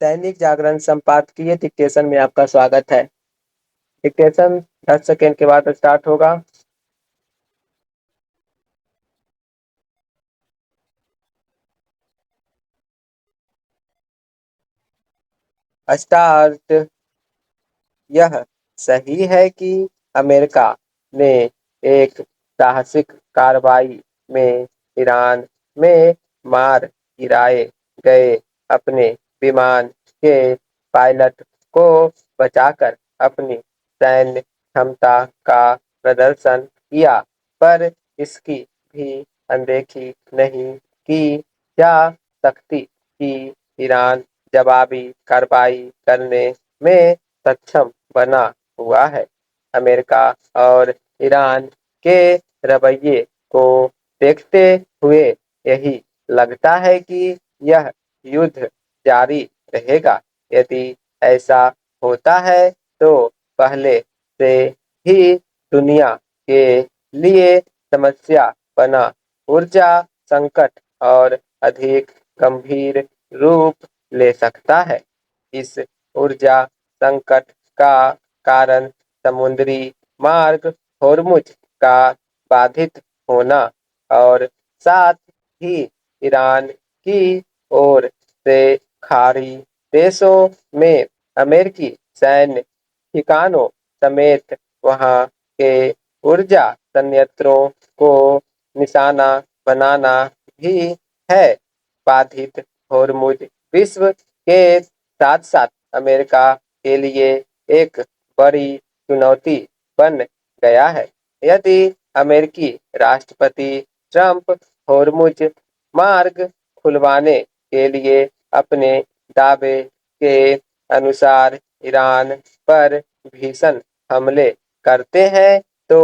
दैनिक जागरण संपादकीय डिक्टेशन में आपका स्वागत है। डिक्टेशन 10 सेकेंड के बाद स्टार्ट होगा। स्टार्ट। यह सही है कि अमेरिका ने एक साहसिक कार्रवाई में ईरान में मार गिराए गए अपने विमान के पायलट को बचाकर अपनी सैन्य क्षमता का प्रदर्शन किया, पर इसकी भी अनदेखी नहीं की जा सकती कि ईरान जवाबी कार्रवाई करने में सक्षम बना हुआ है। अमेरिका और ईरान के रवैये को देखते हुए यही लगता है कि यह युद्ध जारी रहेगा। यदि ऐसा होता है तो पहले से ही दुनिया के लिए समस्या बना ऊर्जा संकट और अधिक गंभीर रूप ले सकता है। इस ऊर्जा संकट का कारण समुद्री मार्ग होर्मुज का बाधित होना और साथ ही ईरान की ओर से खाड़ी देशों में अमेरिकी सैन्य ठिकानों समेत वहां के ऊर्जा संयंत्रों को निशाना बनाना भी है। बाधित होर्मुज विश्व के साथ साथ अमेरिका के लिए एक बड़ी चुनौती बन गया है। यदि अमेरिकी राष्ट्रपति ट्रंप होर्मुज मार्ग खुलवाने के लिए अपने दावे के अनुसार ईरान पर भीषण हमले करते हैं तो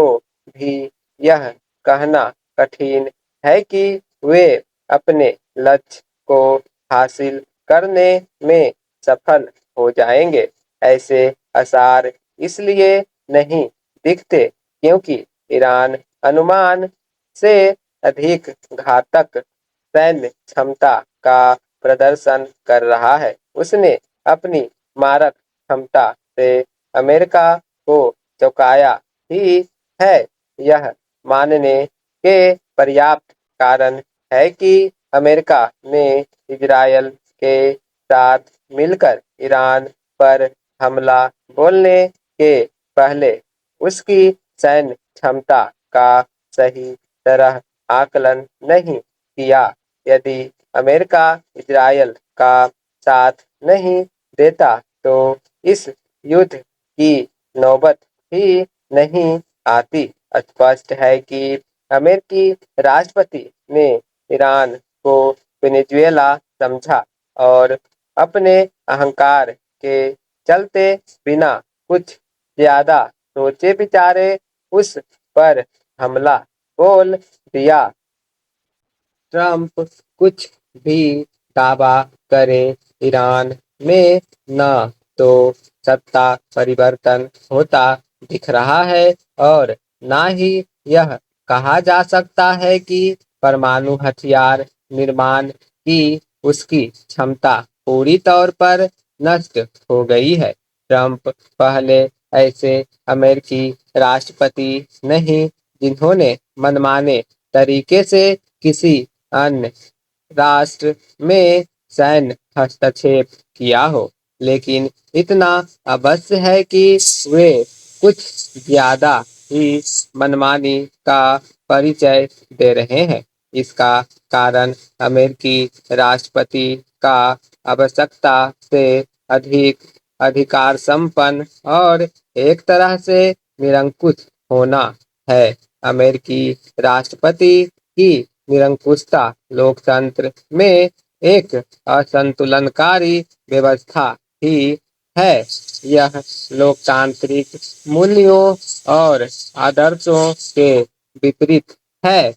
भी यह कहना कठिन है कि वे अपने लक्ष्य को हासिल करने में सफल हो जाएंगे। ऐसे आसार इसलिए नहीं दिखते क्योंकि ईरान अनुमान से अधिक घातक सैन्य क्षमता का प्रदर्शन कर रहा है। उसने अपनी मारक क्षमता से अमेरिका को चौंकाया ही है। यह मानने के पर्याप्त कारण है कि अमेरिका ने इजरायल के साथ मिलकर ईरान पर हमला बोलने के पहले उसकी सैन्य क्षमता का सही तरह आकलन नहीं किया। यदि अमेरिका इजरायल का साथ नहीं देता तो इस युद्ध की नौबत ही नहीं आती। स्पष्ट है कि अमेरिकी राष्ट्रपति ने ईरान को वेनेजुएला समझा और अपने अहंकार के चलते बिना कुछ ज्यादा सोचे विचारे उस पर हमला बोल दिया। ट्रंप कुछ भी दावा करे, ईरान में न तो सत्ता परिवर्तन होता दिख रहा है और न ही यह कहा जा सकता है कि परमाणु हथियार निर्माण की उसकी क्षमता पूरी तौर पर नष्ट हो गई है। ट्रंप पहले ऐसे अमेरिकी राष्ट्रपति नहीं जिन्होंने मनमाने तरीके से किसी अन्य राष्ट्र में सैन्य हस्तक्षेप किया हो, लेकिन इतना अवश्य है कि वे कुछ ज्यादा ही मनमानी का परिचय दे रहे हैं। इसका कारण अमेरिकी राष्ट्रपति का आवश्यकता से अधिक अधिकार संपन्न और एक तरह से निरंकुश होना है। अमेरिकी राष्ट्रपति की निरंकुशता लोकतंत्र में एक असंतुलनकारी व्यवस्था ही है। यह लोकतांत्रिक मूल्यों और आदर्शों के विपरीत है।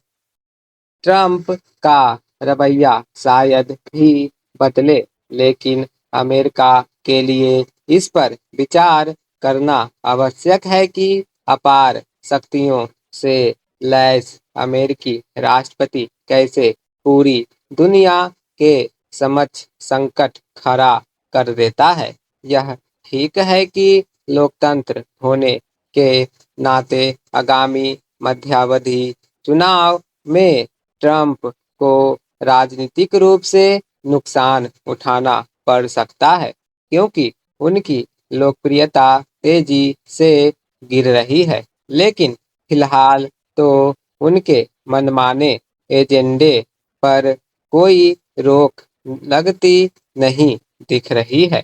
ट्रंप का रवैया शायद ही बदले, लेकिन अमेरिका के लिए इस पर विचार करना आवश्यक है कि अपार शक्तियों से लैस अमेरिकी राष्ट्रपति कैसे पूरी दुनिया के समक्ष संकट खड़ा कर देता है। यह ठीक है कि लोकतंत्र होने के नाते आगामी मध्यावधि चुनाव में ट्रंप को राजनीतिक रूप से नुकसान उठाना पड़ सकता है, क्योंकि उनकी लोकप्रियता तेजी से गिर रही है। लेकिन फिलहाल तो उनके मनमाने एजेंडे पर कोई रोक लगती नहीं दिख रही है।